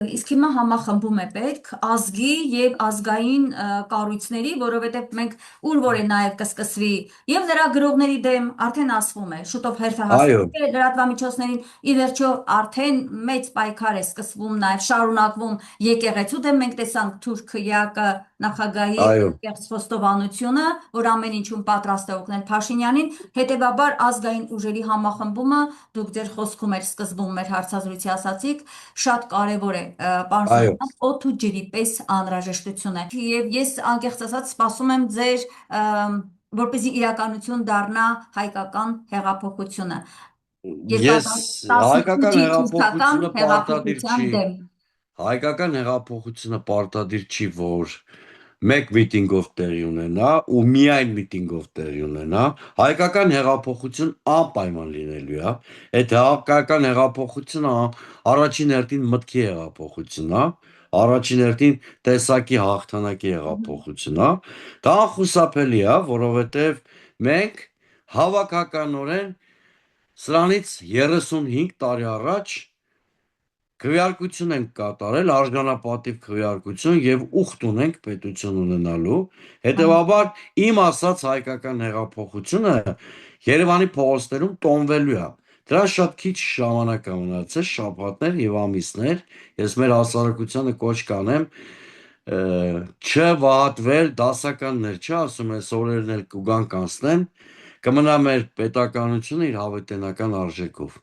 Իսկ հիմա համախմբում է պետք ազգի եւ ազգային կառույցների, որովհետեւ մենք ուր որ է նաեւ կսկսվի եւ լրագրողների դեմ արդեն ասվում է, շուտով հերթը Այո, հասնի է լրատվամիջոցներին, ի վերջո արդեն մեծ պայքար է սկսվում նաեւ շարունակվում եկեղեցու դեմ, մենք տեսանք Թուրքիակը նախագահի այո, կեղծ խոստովանությունը, որ ամեն ինչում պատրաստ է օգնել Փաշինյանին, հետեւաբար ազգային ուժերի համախմբումը, դուք ձեր խոսքում էր սկզբում մեր հարցազրույցի ասացիք, շատ կարևոր է, պարոն այո, Սողոմոն, օդ ու ջրի պես անհրաժեշտություն է։ Եվ ես անկեղծ ասած սպասում եմ ձեր որպեսզի իրականություն դառնա հայկական հեղափոխությունը ես հայկական 2018-ի թուրքական հեղափոխությունը պարտադիր հեղափոխության չի, դեմ։ հայկական հեղափոխությունը պարտադիր չի, որ մեկ միտինգով տեղի ունենա ու միայն միտինգով տեղի ունենա, հայկական հեղափոխություն անպայման լինելու է, այդ հայկական հեղափոխությունը առաջին հերթին մտքի հեղափոխություն է, առաջին հերթին տեսակի հաղթանակի հեղափոխություն է, դա անխուսափելի է, որովհետև մենք հավաքականորեն սրանից 35 տարի առաջ քվեարկություն ենք կատարել, արժանապատիվ քվեարկություն եւ ուխտ ունենք պետություն ունենալու։ Հետևաբար իմ ասած հայկական հեղափոխությունը Երևանի փողոցներում տոնվելու է։ Դրա շատ քիչ ժամանակ է մնացել, շաբաթներ եւ ամիսներ։ Ես մեր հասարակությանը կոչ կանեմ չվատվել դասականներ, չէ, ասում ես օրերն էլ կուգան կանցնեն, կմնա մեր պետականությունը իր հավիտենական արժեքով։